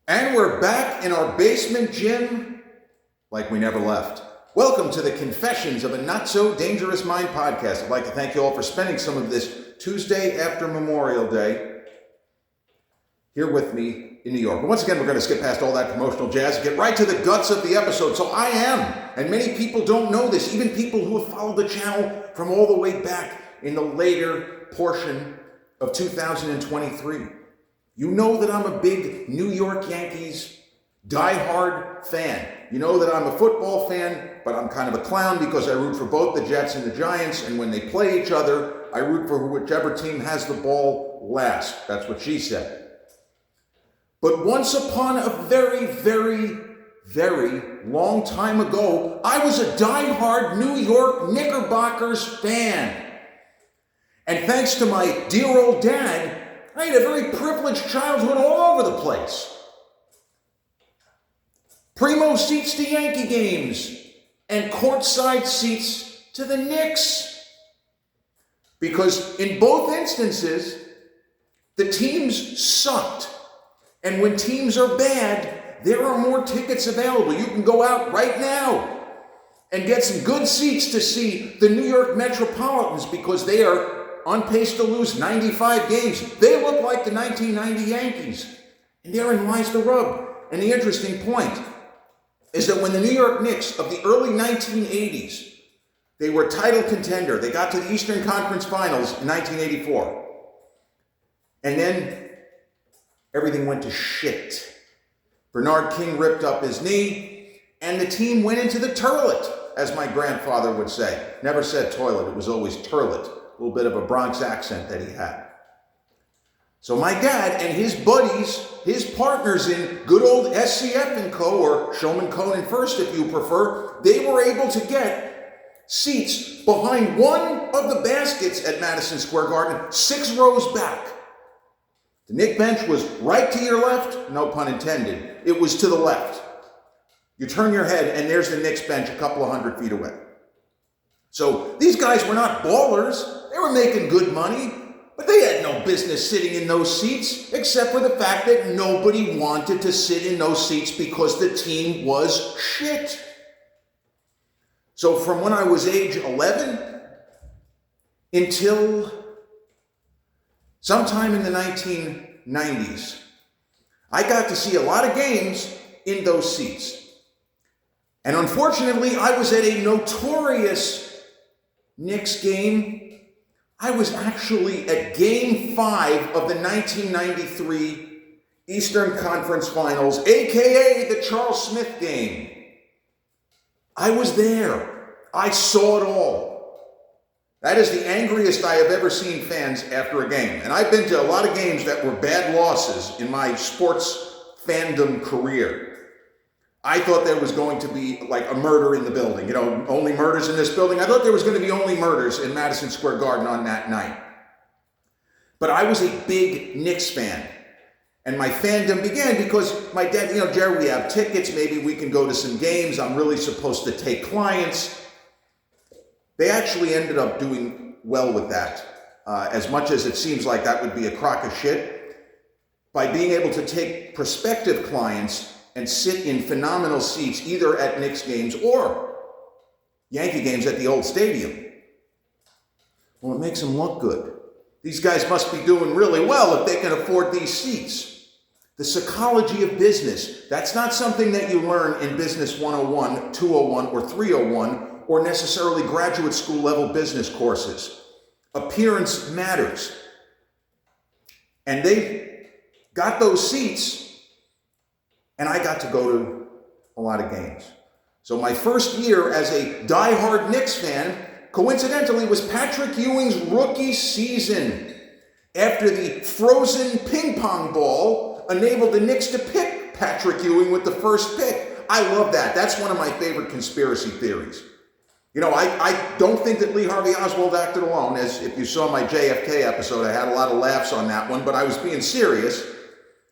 And we're back in our basement gym like we never left. Welcome to the Confessions of a Not So Dangerous Mind podcast. I'd like to thank you all for spending some of this Tuesday after Memorial Day here with me in New York. But once again, we're going to skip past all that promotional jazz and get right to the guts of the episode. So I am, and many people don't know this, even people who have followed the channel from all the way back in the later portion of 2023. You know that I'm a big New York Yankees diehard fan. You know that I'm a football fan, but I'm kind of a clown because I root for both the Jets and the Giants, and when they play each other, I root for whichever team has the ball last. That's what she said. But once upon a very, very, very long time ago, I was a diehard New York Knickerbockers fan. And thanks to my dear old dad, I had a very privileged childhood all over the place. Primo seats to Yankee games and courtside seats to the Knicks. Because in both instances, the teams sucked. And when teams are bad, there are more tickets available. You can go out right now and get some good seats to see the New York Metropolitans because they are on pace to lose 95 games. They look like the 1990 Yankees. And therein lies the rub. And the interesting point is that when the New York Knicks of the early 1980s, they were a title contender. They got to the Eastern Conference Finals in 1984. And then everything went to shit. Bernard King ripped up his knee, and the team went into the turlet, as my grandfather would say. Never said toilet, it was always turlet. A little bit of a Bronx accent that he had. So my dad and his buddies, his partners in good old SCF and Co., or Showman Conan First if you prefer, they were able to get seats behind one of the baskets at Madison Square Garden, 6 rows back. The Knick bench was right to your left, no pun intended. It was to the left. You turn your head and there's the Knicks bench a couple of 100 feet away. So these guys were not ballers. They were making good money, but they had no business sitting in those seats, except for the fact that nobody wanted to sit in those seats because the team was shit. So from when I was age 11 until sometime in the 1990s, I got to see a lot of games in those seats. And unfortunately, I was at a notorious Knicks game. I was actually at Game 5 of the 1993 Eastern Conference Finals, aka the Charles Smith game. I was there. I saw it all. That is the angriest I have ever seen fans after a game. And I've been to a lot of games that were bad losses in my sports fandom career. I thought there was going to be like a murder in the building. You know, only murders in this building. I thought there was going to be only murders in Madison Square Garden on that night. But I was a big Knicks fan. And my fandom began because my dad, Jerry, we have tickets. Maybe we can go to some games. I'm really supposed to take clients. They actually ended up doing well with that. As much as it seems like that would be a crock of shit. By being able to take prospective clients and sit in phenomenal seats either at Knicks games or Yankee games at the old stadium. Well, it makes them look good. These guys must be doing really well if they can afford these seats. The psychology of business, that's not something that you learn in Business 101, 201, or 301, or necessarily graduate school level business courses. Appearance matters. And they got those seats, and I got to go to a lot of games. So my first year as a diehard Knicks fan, coincidentally, was Patrick Ewing's rookie season. After the frozen ping pong ball enabled the Knicks to pick Patrick Ewing with the first pick. I love that. That's one of my favorite conspiracy theories. I don't think that Lee Harvey Oswald acted alone. As if you saw my JFK episode, I had a lot of laughs on that one, but I was being serious.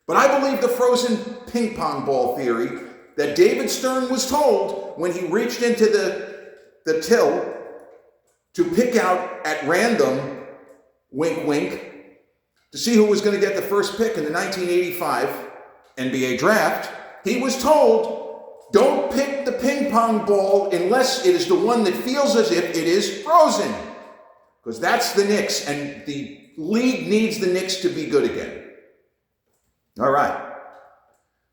But I believe the frozen ping pong ball theory that David Stern was told when he reached into the till to pick out at random, wink, wink, to see who was going to get the first pick in the 1985 NBA draft, he was told, don't pick the ping pong ball unless it is the one that feels as if it is frozen. Because that's the Knicks, and the league needs the Knicks to be good again. All right.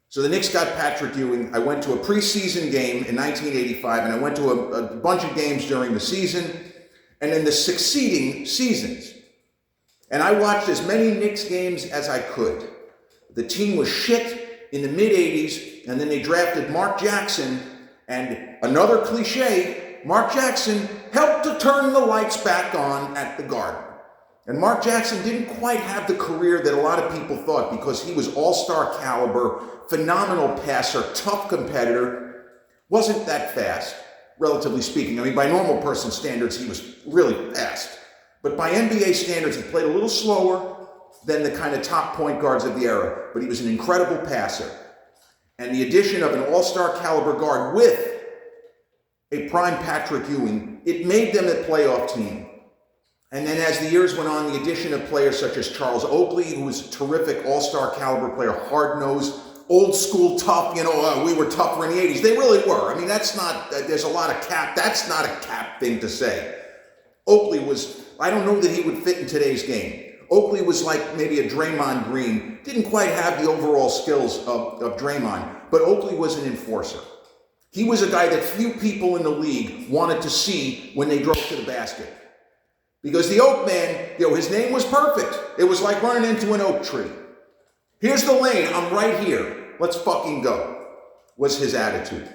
So the Knicks got Patrick Ewing. I went to a preseason game in 1985, and I went to a bunch of games during the season and in the succeeding seasons. And I watched as many Knicks games as I could. The team was shit in the mid-'80s, and then they drafted Mark Jackson, and another cliche, Mark Jackson helped to turn the lights back on at the Garden. And Mark Jackson didn't quite have the career that a lot of people thought, because he was all-star caliber, phenomenal passer, tough competitor, wasn't that fast, relatively speaking. I mean, by normal person standards, he was really fast. But by NBA standards, he played a little slower than the kind of top point guards of the era, but he was an incredible passer. And the addition of an all-star caliber guard with a prime Patrick Ewing, it made them a playoff team. And then as the years went on, the addition of players such as Charles Oakley, who was a terrific all-star caliber player, hard-nosed, old-school tough, we were tougher in the 80s. They really were. I mean, that's not, there's a lot of cap. That's not a cap thing to say. Oakley was, I don't know that he would fit in today's game. Oakley was like maybe a Draymond Green. Didn't quite have the overall skills of Draymond, but Oakley was an enforcer. He was a guy that few people in the league wanted to see when they drove to the basket. Because the Oak Man, his name was perfect. It was like running into an oak tree. Here's the lane, I'm right here. Let's fucking go, was his attitude.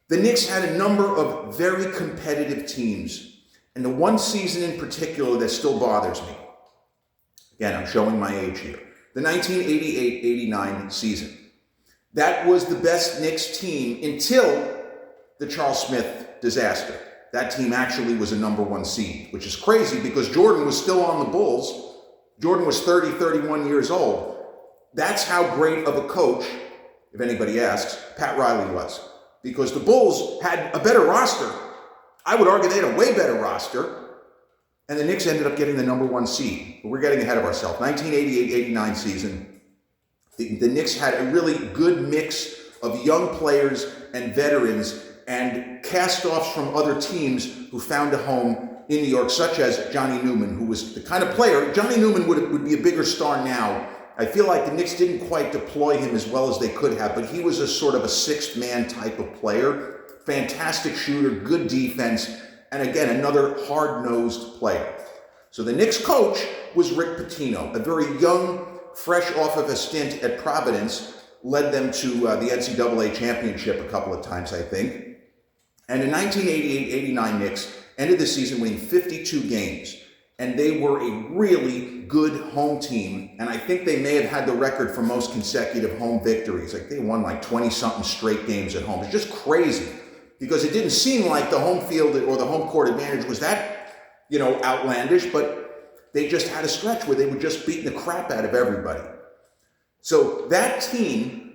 The Knicks had a number of very competitive teams. And the one season in particular that still bothers me, again, I'm showing my age here, the 1988-89 season. That was the best Knicks team until the Charles Smith disaster. That team actually was a number one seed, which is crazy because Jordan was still on the Bulls. Jordan was 30, 31 years old. That's how great of a coach, if anybody asks, Pat Riley was. Because the Bulls had a better roster. I would argue they had a way better roster. And the Knicks ended up getting the number one seed. But we're getting ahead of ourselves. 1988-89 season. The Knicks had a really good mix of young players and veterans and cast-offs from other teams who found a home in New York, such as Johnny Newman, who was the kind of player. Johnny Newman would be a bigger star now. I feel like the Knicks didn't quite deploy him as well as they could have, but he was a sort of a sixth-man type of player. Fantastic shooter, good defense, and again, another hard-nosed player. So the Knicks coach was Rick Pitino, a very young, fresh off of a stint at Providence, led them to the NCAA championship a couple of times, I think. And the 1988-89 Knicks ended the season winning 52 games. And they were a really good home team. And I think they may have had the record for most consecutive home victories. Like they won like 20-something straight games at home. It's just crazy because it didn't seem like the home field or the home court advantage was that, outlandish, but they just had a stretch where they were just beating the crap out of everybody. So that team,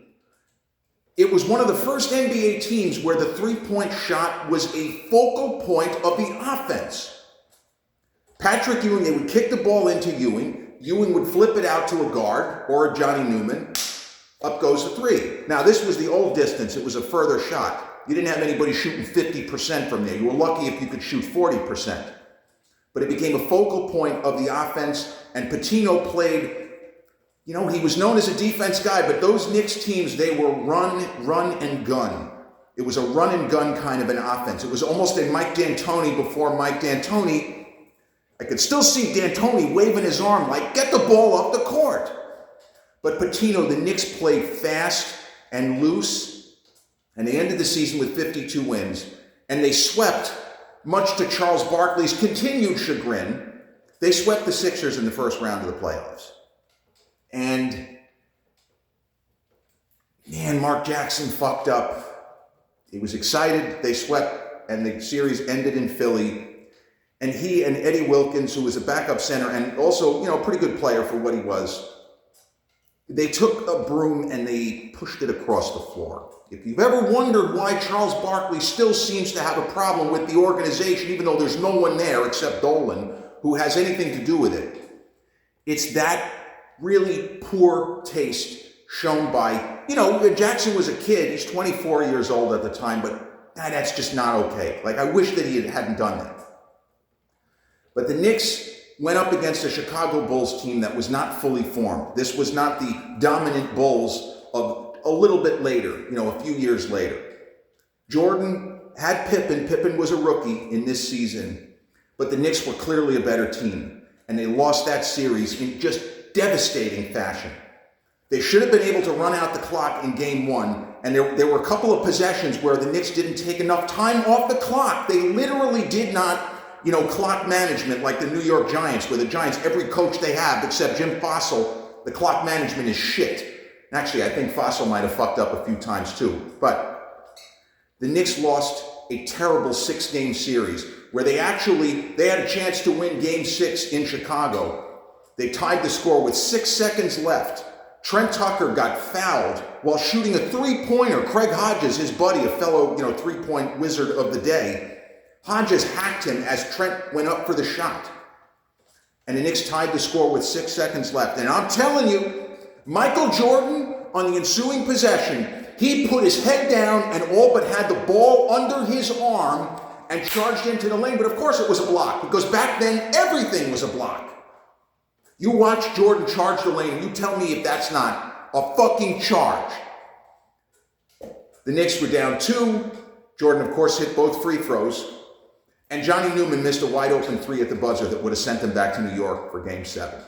it was one of the first NBA teams where the three-point shot was a focal point of the offense. Patrick Ewing, they would kick the ball into Ewing. Ewing would flip it out to a guard or a Johnny Newman. Up goes the three. Now, this was the old distance. It was a further shot. You didn't have anybody shooting 50% from there. You were lucky if you could shoot 40%. But it became a focal point of the offense, and Pitino played, he was known as a defense guy, but those Knicks teams, they were run, and gun. It was a run and gun kind of an offense. It was almost a Mike D'Antoni before Mike D'Antoni. I could still see D'Antoni waving his arm like, get the ball off the court. But Pitino, the Knicks played fast and loose, and they ended the season with 52 wins, and they swept, much to Charles Barkley's continued chagrin, they swept the Sixers in the first round of the playoffs. And, man, Mark Jackson fucked up. He was excited, they swept, and the series ended in Philly. And he and Eddie Wilkins, who was a backup center and also, a pretty good player for what he was, they took a broom and they pushed it across the floor. If you've ever wondered why Charles Barkley still seems to have a problem with the organization, even though there's no one there except Dolan who has anything to do with it, it's that really poor taste shown by, Jackson was a kid. He's 24 years old at the time, but that's just not okay. Like, I wish that he hadn't done that. But the Knicks went up against a Chicago Bulls team that was not fully formed. This was not the dominant Bulls of a little bit later, a few years later. Jordan had Pippen. Pippen was a rookie in this season, but the Knicks were clearly a better team, and they lost that series in just devastating fashion. They should have been able to run out the clock in game one, and there were a couple of possessions where the Knicks didn't take enough time off the clock. They literally did not, clock management like the New York Giants, where the Giants, every coach they have except Jim Fossil, the clock management is shit. Actually, I think Fossil might have fucked up a few times too. But the Knicks lost a terrible 6-game series where they had a chance to win game 6 in Chicago. They tied the score with 6 seconds left. Trent Tucker got fouled while shooting a 3-pointer. Craig Hodges, his buddy, a fellow, 3-point wizard of the day, Hodges hacked him as Trent went up for the shot. And the Knicks tied the score with 6 seconds left. And I'm telling you, Michael Jordan, on the ensuing possession, he put his head down and all but had the ball under his arm and charged into the lane. But of course it was a block, because back then everything was a block. You watch Jordan charge the lane and you tell me if that's not a fucking charge. The Knicks were down 2. Jordan, of course, hit both free throws. And Johnny Newman missed a wide open 3 at the buzzer that would have sent them back to New York for game 7.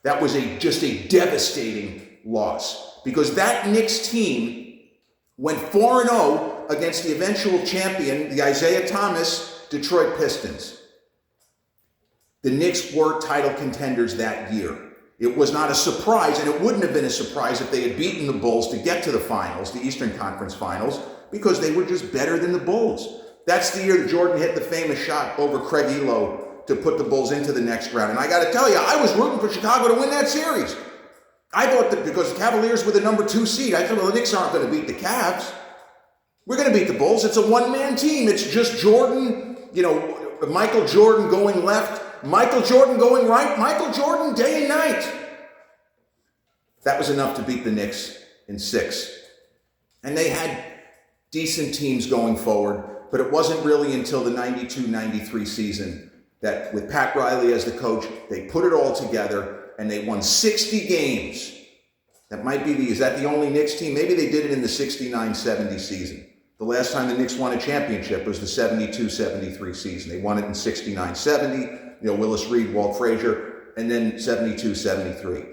That was just a devastating loss, because that Knicks team went 4-0 against the eventual champion, the Isaiah Thomas Detroit Pistons. The Knicks were title contenders that year. It was not a surprise, and it wouldn't have been a surprise if they had beaten the Bulls to get to the finals, the Eastern Conference Finals, because they were just better than the Bulls. That's the year that Jordan hit the famous shot over Craig Elo to put the Bulls into the next round. And I got to tell you, I was rooting for Chicago to win that series. I thought that because the Cavaliers were the number 2 seed, I thought, well, the Knicks aren't going to beat the Cavs. We're going to beat the Bulls. It's a one-man team. It's just Jordan, Michael Jordan going left, Michael Jordan going right, Michael Jordan day and night. That was enough to beat the Knicks in 6. And they had decent teams going forward. But it wasn't really until the 92-93 season that, with Pat Riley as the coach, they put it all together and they won 60 games. That might be is that the only Knicks team? Maybe they did it in the 69-70 season. The last time the Knicks won a championship was the 72-73 season. They won it in 69-70, Willis Reed, Walt Frazier, and then 72-73.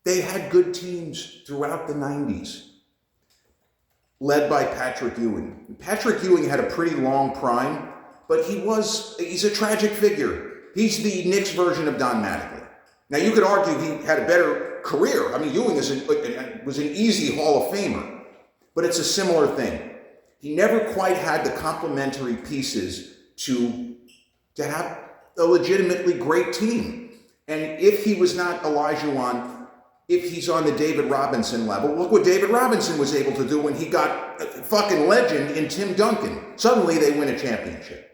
They had good teams throughout the 90s. Led by Patrick Ewing. Patrick Ewing had a pretty long prime, but he's a tragic figure. He's the Knicks version of Don Mattingly. Now, you could argue he had a better career. I mean, Ewing was an easy Hall of Famer, but it's a similar thing. He never quite had the complementary pieces to have a legitimately great team. And if he was not Olajuwon, if he's on the David Robinson level, look what David Robinson was able to do when he got a fucking legend in Tim Duncan. Suddenly they win a championship.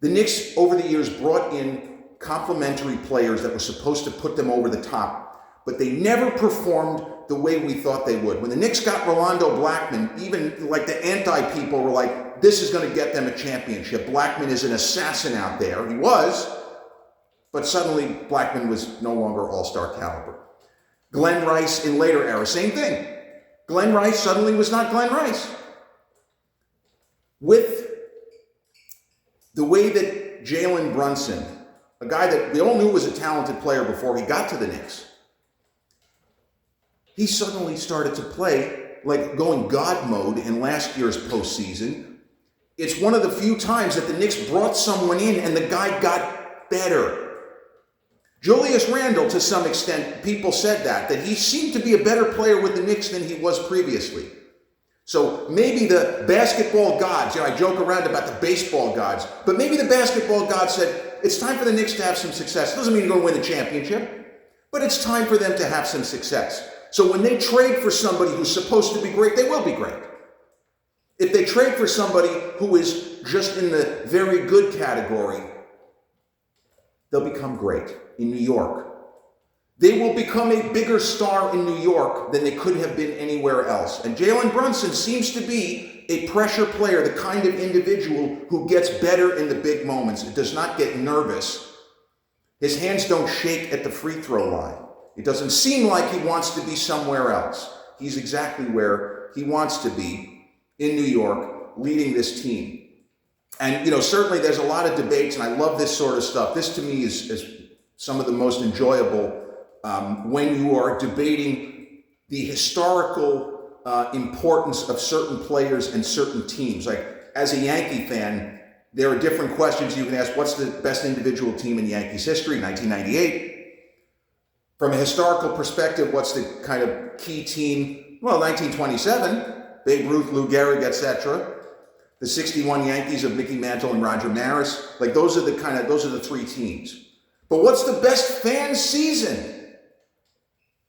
The Knicks, over the years, brought in complementary players that were supposed to put them over the top, but they never performed the way we thought they would. When the Knicks got Rolando Blackman, even like the anti-people were like, this is going to get them a championship. Blackman is an assassin out there. He was, but suddenly Blackman was no longer all-star caliber. Glenn Rice in later era, same thing. Glenn Rice suddenly was not Glenn Rice. With the way that Jalen Brunson, a guy that we all knew was a talented player before he got to the Knicks, he suddenly started to play like going God mode in last year's postseason. It's one of the few times that the Knicks brought someone in and the guy got better. Julius Randle, to some extent, people said that he seemed to be a better player with the Knicks than he was previously. So maybe the basketball gods, I joke around about the baseball gods, but maybe the basketball gods said, it's time for the Knicks to have some success. It doesn't mean you're going to win the championship, but it's time for them to have some success. So when they trade for somebody who's supposed to be great, they will be great. If they trade for somebody who is just in the very good category, they'll become great. In New York, They will become a bigger star in New York than they could have been anywhere else. And Jalen Brunson seems to be a pressure player, the kind of individual who gets better in the big moments. It does not get nervous. His hands don't shake at the free throw line. It doesn't seem like he wants to be somewhere else. He's exactly where he wants to be in New York, leading this team. And, certainly there's a lot of debates, and I love this sort of stuff. This to me is some of the most enjoyable when you are debating the historical importance of certain players and certain teams. Like, as a Yankee fan, there are different questions you can ask. What's the best individual team in Yankees history? 1998. From a historical perspective, what's the kind of key team? Well, 1927, Babe Ruth, Lou Gehrig, etc. The 61 Yankees of Mickey Mantle and Roger Maris. Like, those are the three teams. But what's the best fan season?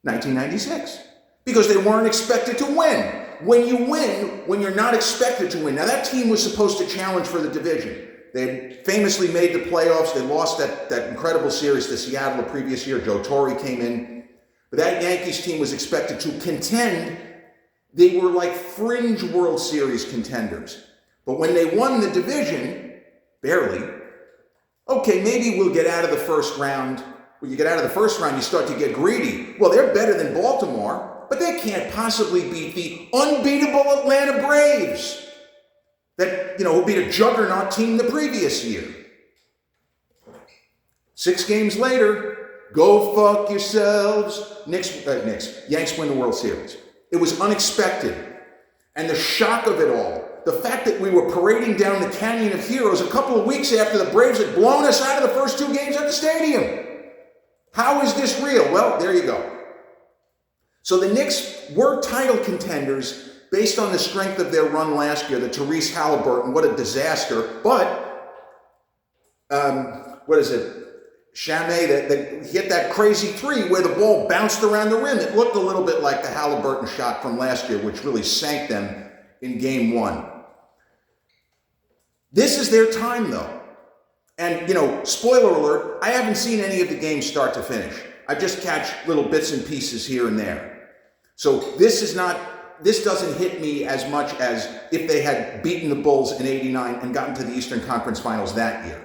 1996. Because they weren't expected to win. When you win, when you're not expected to win. Now, that team was supposed to challenge for the division. They had famously made the playoffs. They lost that incredible series to Seattle the previous year. Joe Torre came in. But that Yankees team was expected to contend. They were like fringe World Series contenders. But when they won the division, barely, okay, maybe we'll get out of the first round. When you get out of the first round, you start to get greedy. Well, they're better than Baltimore, but they can't possibly beat the unbeatable Atlanta Braves that, who beat a juggernaut team the previous year. 6 games later, go fuck yourselves. Yanks win the World Series. It was unexpected. And the shock of it all, the fact that we were parading down the Canyon of Heroes a couple of weeks after the Braves had blown us out of the first 2 games at the stadium. How is this real? Well, there you go. So the Knicks were title contenders based on the strength of their run last year, the Therese Halliburton, what a disaster. But, Chamay, that hit that crazy 3 where the ball bounced around the rim. It looked a little bit like the Halliburton shot from last year, which really sank them in game 1. This is their time, though. And, spoiler alert, I haven't seen any of the games start to finish. I just catch little bits and pieces here and there. So this doesn't hit me as much as if they had beaten the Bulls in '89 and gotten to the Eastern Conference Finals that year.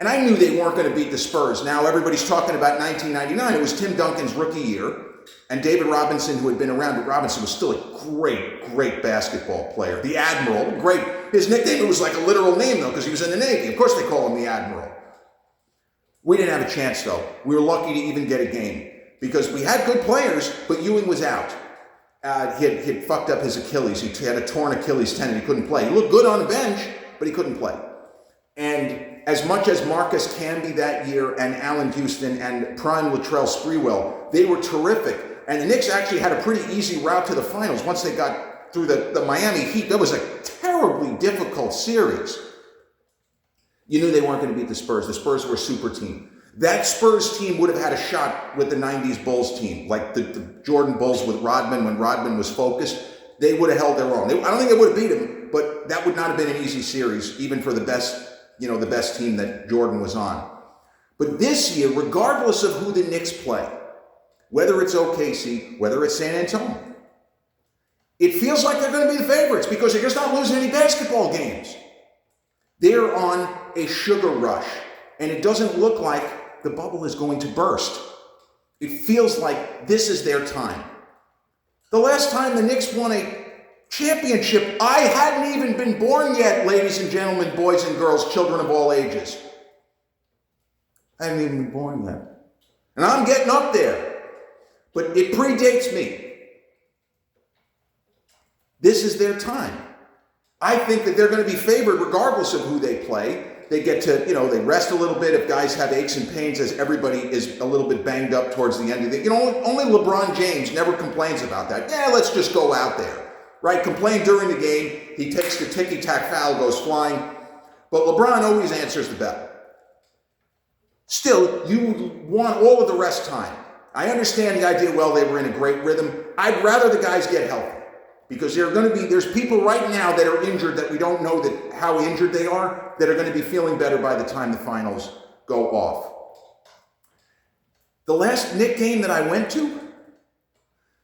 And I knew they weren't going to beat the Spurs. Now everybody's talking about 1999. It was Tim Duncan's rookie year. And David Robinson, who had been around, but Robinson was still a great, great basketball player. The Admiral, great. His nickname, it was like a literal name, though, because he was in the Navy. Of course they call him the Admiral. We didn't have a chance, though. We were lucky to even get a game. Because we had good players, but Ewing was out. He had fucked up his Achilles. He had a torn Achilles tendon. He couldn't play. He looked good on the bench, but he couldn't play. And as much as Marcus Camby that year and Allen Houston and prime Latrell Sprewell, they were terrific. And the Knicks actually had a pretty easy route to the finals once they got through the Miami Heat. That was a terribly difficult series. You knew they weren't going to beat the Spurs. The Spurs were a super team. That Spurs team would have had a shot with the 90s Bulls team, like the Jordan Bulls with Rodman when Rodman was focused. They would have held their own. I don't think they would have beat him, but that would not have been an easy series, even for the best team that Jordan was on. But this year, regardless of who the Knicks play, whether it's OKC, whether it's San Antonio, it feels like they're going to be the favorites because they're just not losing any basketball games. They're on a sugar rush, and it doesn't look like the bubble is going to burst. It feels like this is their time. The last time the Knicks won a championship, I hadn't even been born yet, ladies and gentlemen, boys and girls, children of all ages. I hadn't even been born yet. And I'm getting up there. But it predates me. This is their time. I think that they're going to be favored regardless of who they play. They get to, they rest a little bit if guys have aches and pains, as everybody is a little bit banged up towards the end of the only LeBron James never complains about that. Yeah, let's just go out there. Right? Complain during the game. He takes the ticky-tack foul, goes flying. But LeBron always answers the bell. Still, you want all of the rest time. I understand the idea, they were in a great rhythm. I'd rather the guys get healthy because there's people right now that are injured that we don't know how injured they are that are going to be feeling better by the time the finals go off. The last Knicks game that I went to,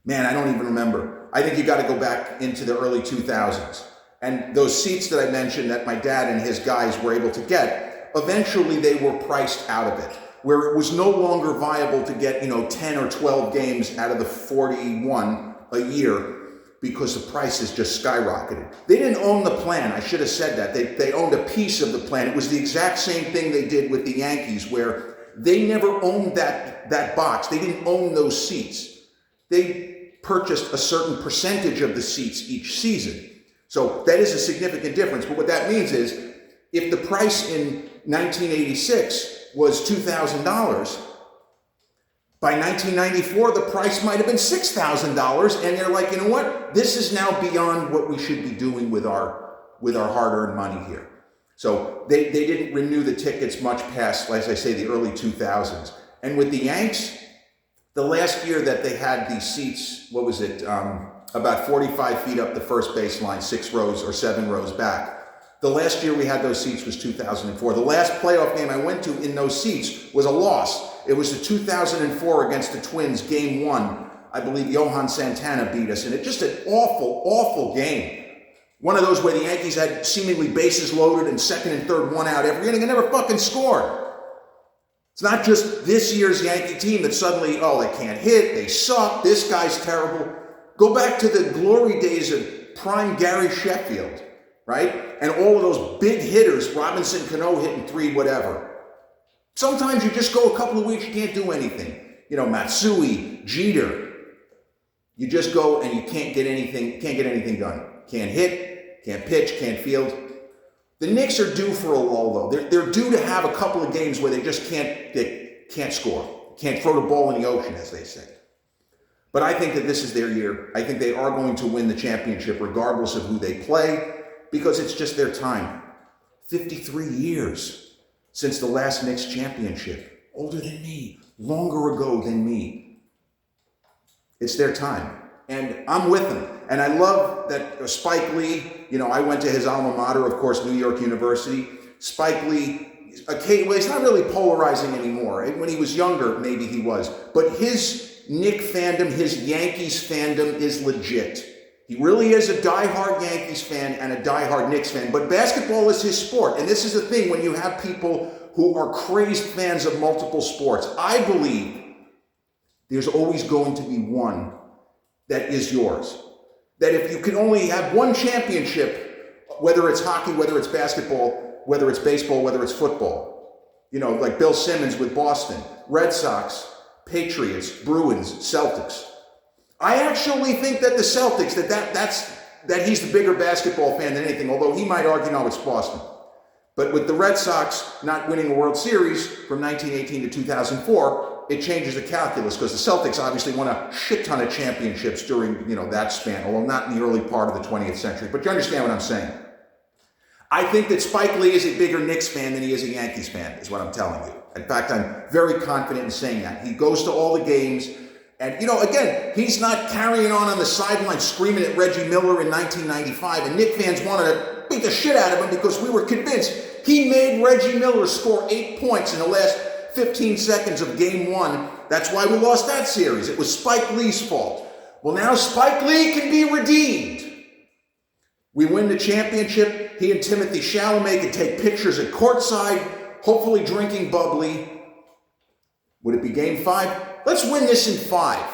man, I don't even remember. I think you got to go back into the early 2000s. And those seats that I mentioned that my dad and his guys were able to get, eventually they were priced out of it, where it was no longer viable to get, 10 or 12 games out of the 41 a year because the prices just skyrocketed. They didn't own the plan. I should have said that. They owned a piece of the plan. It was the exact same thing they did with the Yankees, where they never owned that box. They didn't own those seats. They purchased a certain percentage of the seats each season. So that is a significant difference. But what that means is, if the price in 1986 was $2,000, by 1994, the price might have been $6,000. And they're like, you know what? This is now beyond what we should be doing with our hard-earned money here. So they didn't renew the tickets much past, as I say, the early 2000s. And with the Yanks, the last year that they had these seats, what was it? About 45 feet up the first baseline, 6 rows or 7 rows back. The last year we had those seats was 2004. The last playoff game I went to in those seats was a loss. It was the 2004 against the Twins, game 1. I believe Johan Santana beat us, and it just an awful, awful game. One of those where the Yankees had seemingly bases loaded and second and third one out every inning and never fucking scored. It's not just this year's Yankee team that suddenly, they can't hit, they suck, this guy's terrible. Go back to the glory days of prime Gary Sheffield, right? And all of those big hitters, Robinson, Cano hitting 3, whatever. Sometimes you just go a couple of weeks, you can't do anything. Matsui, Jeter. You just go and you can't get anything done. Can't hit, can't pitch, can't field. The Knicks are due for a lull, though. They're due to have a couple of games where they just can't score. Can't throw the ball in the ocean, as they say. But I think that this is their year. I think they are going to win the championship regardless of who they play, because it's just their time. 53 years since the last Knicks championship. Older than me. Longer ago than me. It's their time. And I'm with them. And I love that Spike Lee, I went to his alma mater, of course, New York University. Spike Lee, he's not really polarizing anymore. When he was younger, maybe he was. But his Knicks fandom, his Yankees fandom is legit. He really is a diehard Yankees fan and a diehard Knicks fan. But basketball is his sport. And this is the thing, when you have people who are crazed fans of multiple sports, I believe there's always going to be one that is yours. That if you can only have one championship, whether it's hockey, whether it's basketball, whether it's baseball, whether it's football, like Bill Simmons with Boston, Red Sox, Patriots, Bruins, Celtics. I actually think that the Celtics, that he's the bigger basketball fan than anything, although he might argue, no, it's Boston. But with the Red Sox not winning a World Series from 1918 to 2004, it changes the calculus, because the Celtics obviously won a shit ton of championships during, that span, although not in the early part of the 20th century. But you understand what I'm saying. I think that Spike Lee is a bigger Knicks fan than he is a Yankees fan, is what I'm telling you. In fact, I'm very confident in saying that. He goes to all the games, and, again, he's not carrying on the sideline screaming at Reggie Miller in 1995, and Knicks fans wanted to beat the shit out of him because we were convinced he made Reggie Miller score 8 points in the last 15 seconds of game 1. That's why we lost that series. It was Spike Lee's fault. Well, now Spike Lee can be redeemed. We win the championship. He and Timothy Chalamet can take pictures at courtside, hopefully drinking bubbly. Would it be game 5? Let's win this in 5.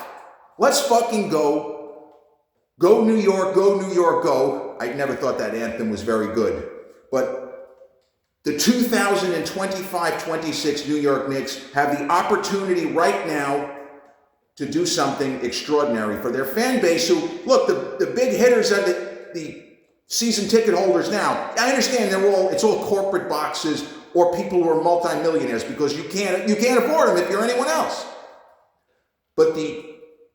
Let's fucking go. Go New York, go New York, go. I never thought that anthem was very good. But the 2025-26 New York Knicks have the opportunity right now to do something extraordinary for their fan base who, look, the big hitters are the season ticket holders now. I understand it's all corporate boxes or people who are multimillionaires, because you can't afford them if you're anyone else. But the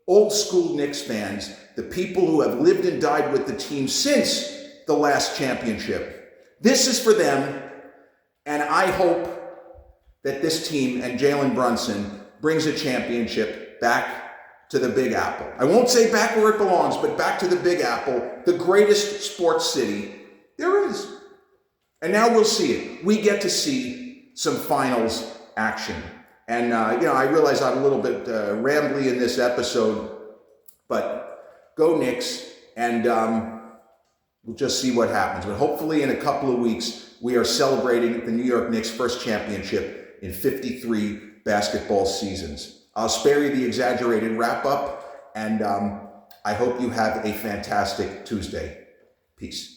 old school Knicks fans, the people who have lived and died with the team since the last championship, this is for them. And I hope that this team and Jalen Brunson brings a championship back to the Big Apple. I won't say back where it belongs, but back to the Big Apple, the greatest sports city there is. And now we'll see it. We get to see some finals action. And, I realize I'm a little bit rambly in this episode, but go Knicks, and we'll just see what happens. But hopefully in a couple of weeks, we are celebrating the New York Knicks' first championship in 53 basketball seasons. I'll spare you the exaggerated wrap-up, and I hope you have a fantastic Tuesday. Peace.